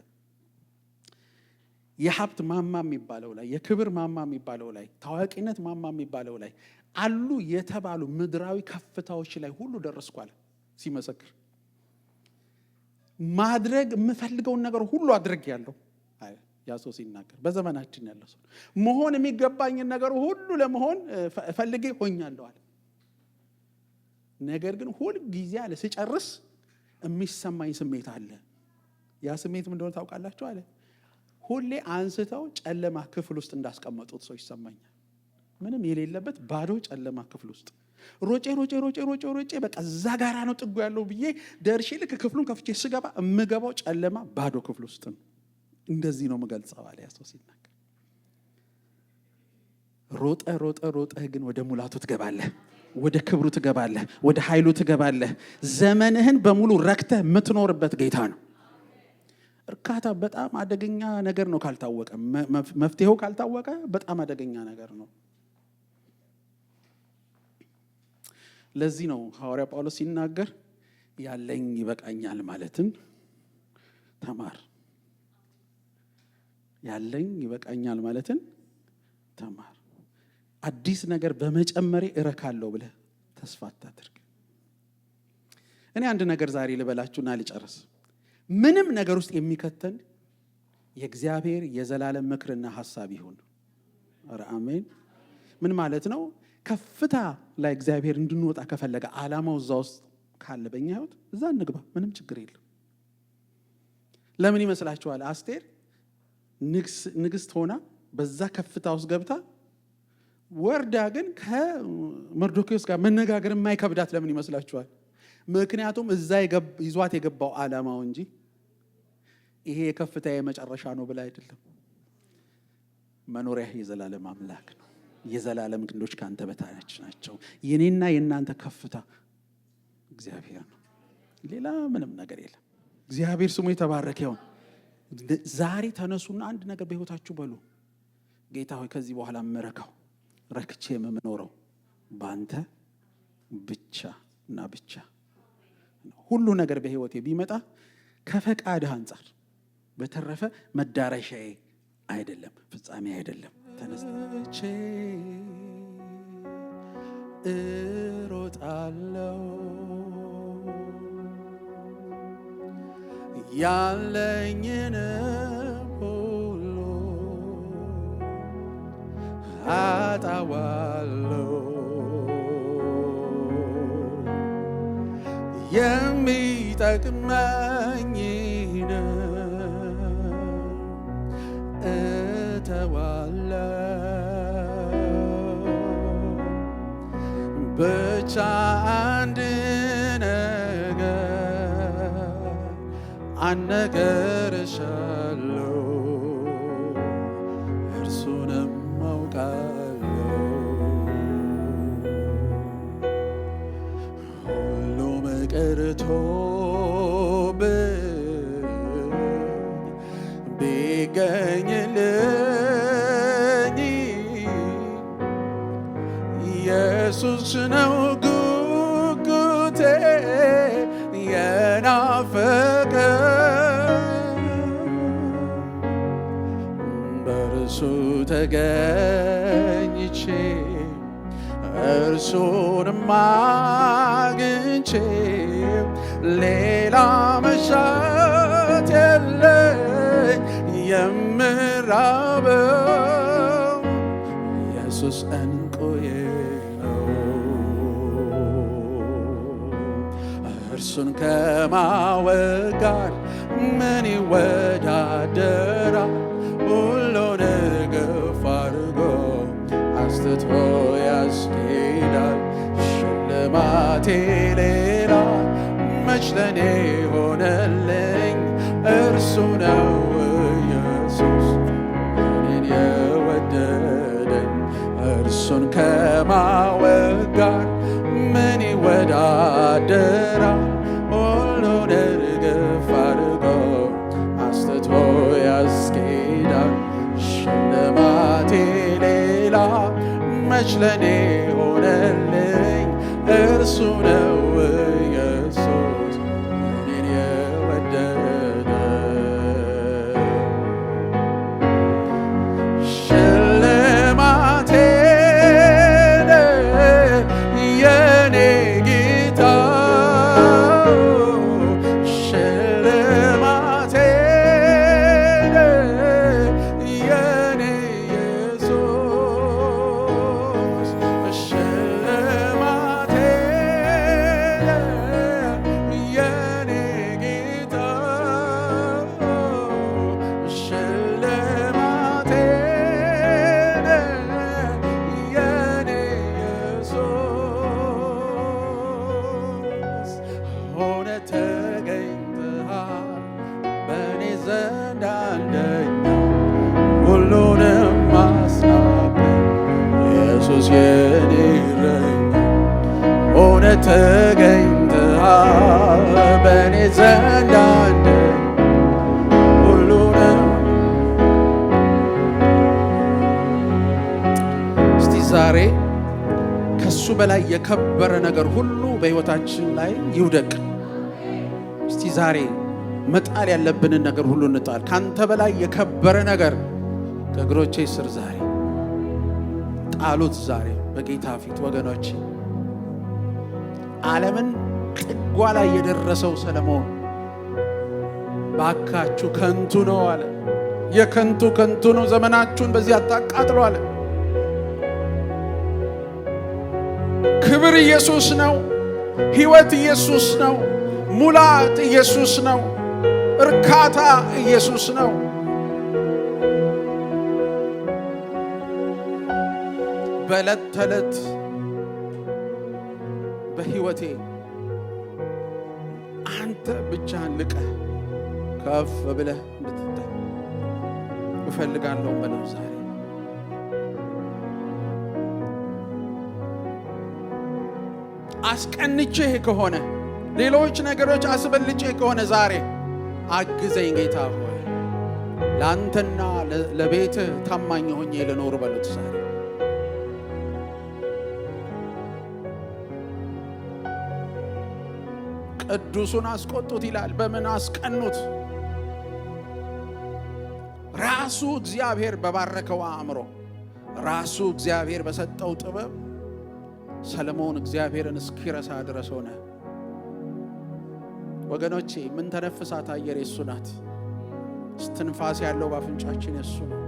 የሀብት ማማ የሚባለው ላይ፣ የክብር ማማ የሚባለው ላይ፣ ታዋቂነት ማማ የሚባለው ላይ አሉ የተባሉ ምድራዊ ከፍታዎች ላይ ሁሉ ደረስኳል ሲመሰክር። ማድረግ የምፈልገውን ነገር ሁሉ አድርጌያለሁ ያ ሰው ሲናገር። በዘመናችን ያለው ሰው መሆን የሚገባኝን ነገር ሁሉ ለመሆን ፈልጌ ሆኛለሁ አለ። ነገር ግን ሁል ጊዜ አለ ሲጨርስ የሚሰማኝ ስሜት አለ። ያ ስሜት ምን እንደሆነ ታውቃላችሁ አለ? ሁሌ አንስተው ጨለማ ክፍል ውስጥ እንዳስቀመጡት ሰው ይሰማኛል። ምንም የሌለበት ባዶ ጨለማ ክፍል ውስጥ ሮጬ በቃ እዛ ጋራ ነው ጥጉ ያለው ብዬ ደርሼ ልክ ክፍሉን ከፍቼ ስገባ የምገባው ጨለማ ባዶ ክፍል ውስጥ ነው። እንደዚህ ነው የምገልጸው አለ ያ ሰው ሲናገር። ሮጠህ ግን ወደ ሙላቱ ትገባለህ፣ ወደ ክብሩ ትገባለህ፣ ወደ ኃይሉ ትገባለህ። ዘመንህን በሙሉ ረክተህ የምትኖርበት ጌታ ነው። እርካታ በጣም አደገኛ ነገር ነው ካልታወቀ፣ መፍትሄው ካልታወቀ በጣም አደገኛ ነገር ነው። ለዚህ ነው ሐዋርያ ጳውሎስ ሲናገር ያለኝ ይበቃኛል ማለትን ተማር። ያለኝ ይበቃኛል ማለትን ተማር። አዲስ ነገር በመጨመሬ እረካለሁ ብለህ ተስፋ አታድርግ። እኔ አንድ ነገር ዛሬ ልበላችሁና ልጨርስ። ምንም ነገር ውስጥ የሚከተን የእግዚአብሔር የዘላለም ምክርና ሐሳብ ይሁን። ኧረ አሜን። ምን ማለት ነው? ከፍታ ላይ እግዚአብሔር እንድንወጣ ከፈለገ ዓላማው እዛ ውስጥ ካለ በእኛ ህይወት እዛ እንግባ፣ ምንም ችግር የለም። ለምን ይመስላችኋል? አስቴር ንግስት ሆና በዛ ከፍታ ውስጥ ገብታ ወርዳ ግን ከመርዶክዮስ ጋር መነጋገር የማይከብዳት ለምን ይመስላችኋል? ምክንያቱም እዛ ይዟት የገባው ዓላማው እንጂ ይሄ የከፍታ የመጨረሻ ነው ብላ አይደለም። መኖሪያ የዘላለም አምላክ ነው። የዘላለም ግንዶች ካንተ በታች ናቸው። የኔና የእናንተ ከፍታ እግዚአብሔር ነው። ሌላ ምንም ነገር የለም። እግዚአብሔር ስሙ የተባረከ ይሁን። ዛሬ ተነሱና አንድ ነገር በህይወታችሁ በሉ። ጌታ ሆይ ከዚህ በኋላ መረካው ረክቼ የምኖረው ባንተ ብቻ እና ብቻ። ሁሉ ነገር በህይወቴ ቢመጣ ከፈቃድህ አንጻር፣ በተረፈ መዳረሻዬ አይደለም፣ ፍጻሜ አይደለም። ተነስቼ እሮጣለሁ ያለኝን ሁሉ አጣዋለሁ የሚጠቅመኝን እተዋለሁ ብቻ አንድ ነገር እሻለሁ እርሱንም አውቃለሁ። ሁሉም ቀርቶብኝ ቢገኝልኝ ኢየሱስ ነው ጉጉቴ የናፈቀ በእርሱ ተገኝቼ እርሱንም አግኝቼ ሌላ መሻት የለኝ የምራበው ኢየሱስ እንቁዬ ነው። እርሱን ከማወቅ ጋር ምን ይወዳደራል? ሁሉን እቅፍ አድርጎ አስትቶ ያስኬዳል ሽልማቴ ሌላ መች ለኔ ሆነልኝ እርሱ ነው ኢየሱስ እኔን የወደደኝ እርሱን ከማወቅ ጋር ምን ይወዳደራል ሁሉን እርግፍ አድርጎ አስትቶ ያስኬዳል ሽልማቴ ሌላ መች ለኔ ሆነልኝ እርሱ ነው ኢየሱስ እኔን የወደደ ሽልማቴ የኔ ጌታ ሽልማቴ የኔ ኢየሱስ ሽልማቴ የኔ ጌታ ሽልማቴ የኔ ኢየሱስ ሆነ ተገኝተሃል በእኔ ዘንድ አንደኛው ሁሉንም ማስናቀኝ ኢየሱስ የኔ እረኛ ሆነ ተገኝተሃል በእኔ ዘንድ አንደኛው ሁሉንም እስቲ ዛሬ ከሱ በላይ የከበረ ነገር ሁሉ በሕይወታችን ላይ ይውደቅ። እስቲ ዛሬ መጣል ያለብንን ነገር ሁሉ እንጣል። ካንተ በላይ የከበረ ነገር ከእግሮቼ ስር ዛሬ ጣሉት። ዛሬ በጌታ ፊት ወገኖቼ ዓለምን ጥጓ ላይ የደረሰው ሰለሞን ባካችሁ ከንቱ ነው አለ። የከንቱ ከንቱ ነው፣ ዘመናችሁን በዚህ አታቃጥሉ አለ። ክብር ኢየሱስ ነው። ሕይወት ኢየሱስ ነው። ሙላት ኢየሱስ ነው። እርካታ ኢየሱስ ነው። በዕለት ተዕለት በሕይወቴ አንተ ብቻህን ልቀህ ከፍ ብለህ እንድትታይ እፈልጋለሁ በለው ዛሬ። አስቀንቼህ ከሆነ ሌሎች ነገሮች አስበልጬህ ከሆነ ዛሬ አግዘኝ ጌታ ሆይ፣ ለአንተና ለቤትህ ታማኝ ሆኜ ልኖር በሉት ዛሬ። ቅዱሱን አስቆጡት ይላል። በምን አስቀኑት? ራሱ እግዚአብሔር በባረከው አእምሮ፣ ራሱ እግዚአብሔር በሰጠው ጥበብ ሰለሞን እግዚአብሔርን እስኪረሳ ድረስ ሆነ። ወገኖቼ ምን ተነፍሳት አየር የሱ ናት። ስትንፋስ ያለው ባፍንጫችን የሱ ነው።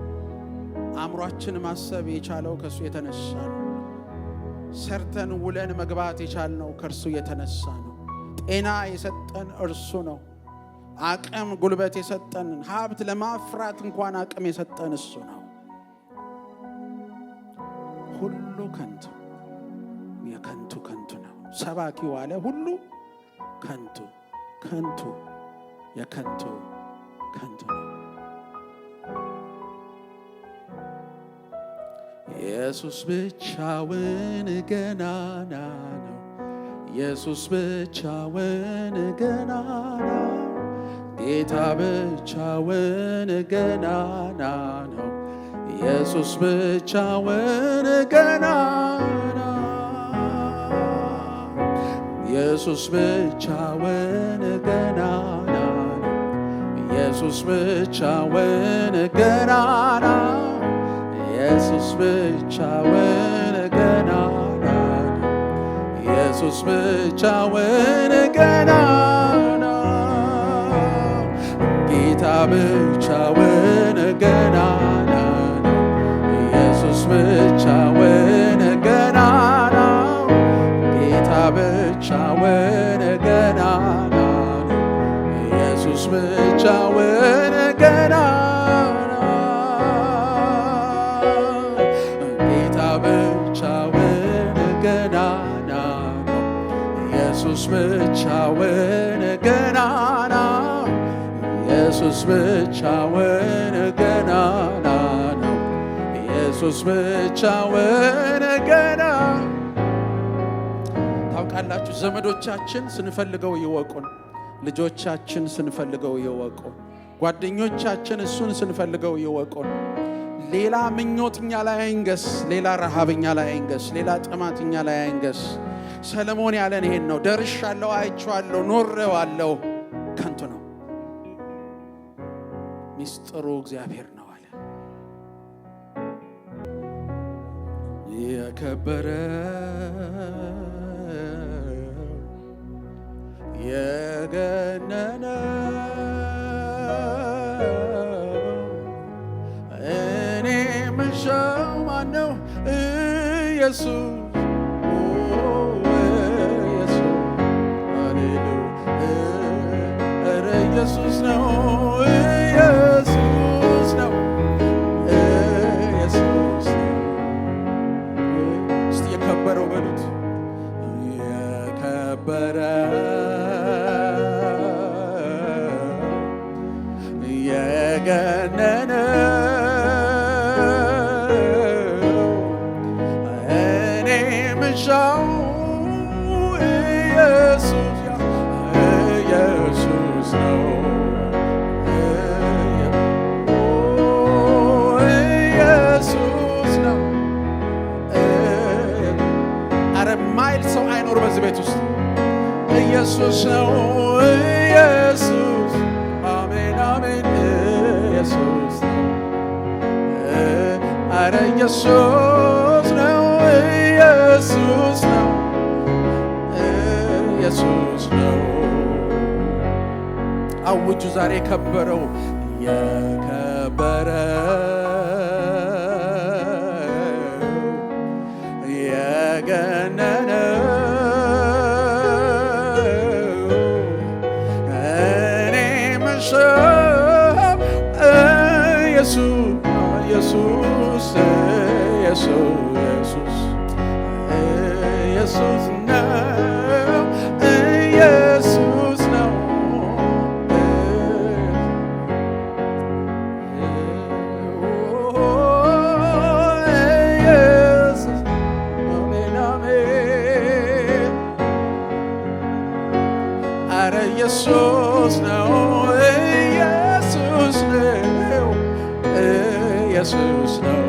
አእምሯችን ማሰብ የቻለው ከሱ የተነሳ ነው። ሰርተን ውለን መግባት የቻልነው ከእርሱ የተነሳ ነው። ጤና የሰጠን እርሱ ነው። አቅም ጉልበት የሰጠን፣ ሀብት ለማፍራት እንኳን አቅም የሰጠን እሱ ነው። ሁሉ ከንቱ የከንቱ ከንቱ ነው። ሰባኪው አለ ሁሉ ከንቱ ከንቱ የከንቱ ከንቱ ነው። ኢየሱስ ብቻውን ገናና ነው። ኢየሱስ ብቻውን ገናና፣ ጌታ ብቻውን ገናና ነው። ኢየሱስ ብቻውን ገናና፣ ኢየሱስ ብቻውን ገናና ነው። ኢየሱስ ብቻውን ገናና፣ ኢየሱስ ብቻውን ገናና ነው። ኢየሱስ ብቻውን ገናና፣ ጌታ ብቻውን ገናና ነው። ኢየሱስ ብቻውን ገናና፣ ጌታ ብቻውን ገናና ነው። ኢየሱስ ብቻውን ገናና፣ ጌታ ብቻውን ገናና ነው። ኢየሱስ ብቻውን ገናና፣ ኢየሱስ ብቻውን ገናና ነው። ኢየሱስ ብቻውን ገና። ታውቃላችሁ ዘመዶቻችን ስንፈልገው ይወቁን፣ ልጆቻችን ስንፈልገው ይወቁን፣ ጓደኞቻችን እሱን ስንፈልገው ይወቁን። ሌላ ምኞትኛ ላይ አይንገስ፣ ሌላ ረሃብኛ ላይ አይንገስ፣ ሌላ ጥማትኛ ላይ አይንገስ። ሰለሞን ያለን ይሄን ነው። ደርሻለሁ፣ አይቼዋለሁ፣ ኖሬዋለሁ፣ ከንቱ ነው። ሚስጥሩ እግዚአብሔር ነው አለ። የከበረ የገነነ እኔ ምሻው ማነው? ኢየሱስ ኢየሱስ ነው፣ ኢየሱስ ነው፣ ኢየሱስ ነው። እስቲ የከበረው በሉት። የከበረ የገነነ እኔ ምሻው ኢየሱስ ኢየሱስ ነው። ኢየሱስ ነው። አረ ማይል ሰው አይኖር በዚህ ቤት ውስጥ። ኢየሱስ ነው። ኢየሱስ አሜን አሜን። ኢየሱስ ነው። አረ ኢየሱስ ነው። ኢየሱስ ነው። ኢየሱስ ነው። አውጁ ዛሬ የከበረው የከበረ የገነነ እኔ ምሻው ኢየሱስ ኢየሱስ ኢየሱስ ኢየሱስ ነው። ኢየሱስ ነው። ኢየሱስ አሜን አሜን። አረ ኢየሱስ ነው። ኢየሱስ ነው። ኢየሱስ ነው።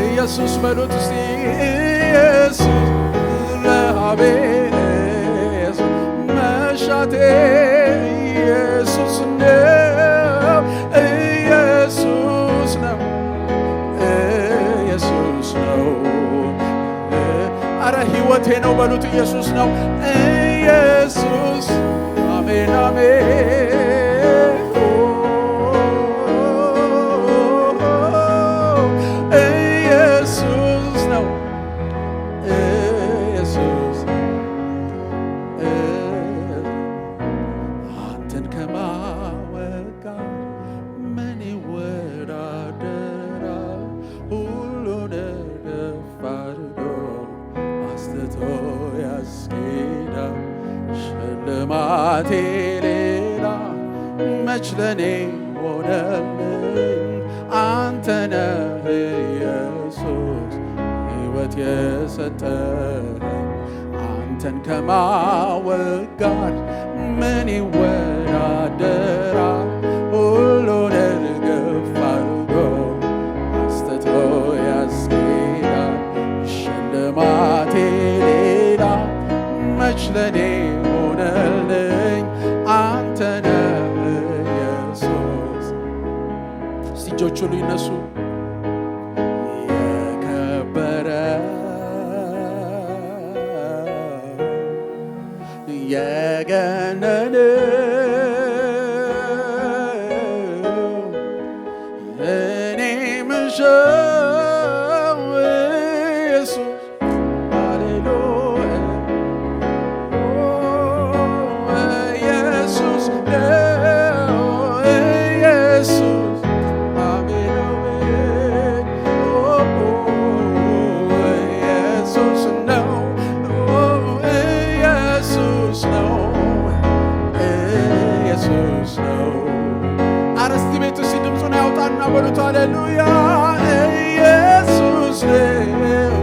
ኢየሱስ በሉት እስቲ። ኢየሱስ ረሃቤ መሻቴ ኢየሱስ ነው። ኢየሱስ ነው። ኢየሱስ ነው። አረ ሕይወቴ ነው በሉት። ኢየሱስ ነው። ኢየሱስ አሜን አሜን። ሽልማቴ ሌላ መች ለኔ ሆነልኝ? አንተ ነህ ኢየሱስ ሕይወት የሰጠኝ። አንተን ከማወቅ ጋር ምን ይወዳደራል? ሁሉን እርግፍ አድርጎ አስተቶ ያስኬዳል። ሽልማቴ ሌላ መች ለኔ ሆነልኝ? አንተ ነህ ኢየሱስ። እስቲ እጆች ሁሉ ይነሱ። የከበረ የገነነ እኔ ምሻው ኢየሱስ ሃሌሉያ ኢየሱስ ነው። ኢየሱስ አሜን አሜን። በሉት ሃሌሉያ ኢየሱስ ነው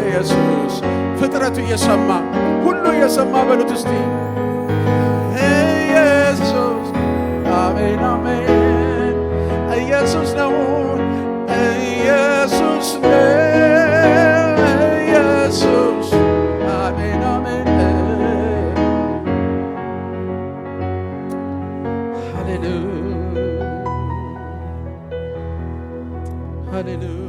ኢየሱስ ፍጥረቱ እየሰማ ሁሉ እየሰማ በሉት እስቲ ኢየሱስ አሜን አሜን ኢየሱስ ነው ኢየሱስ ነው ኢየሱስ አሜን አሜን ሃሌሉያ ሃሌሉያ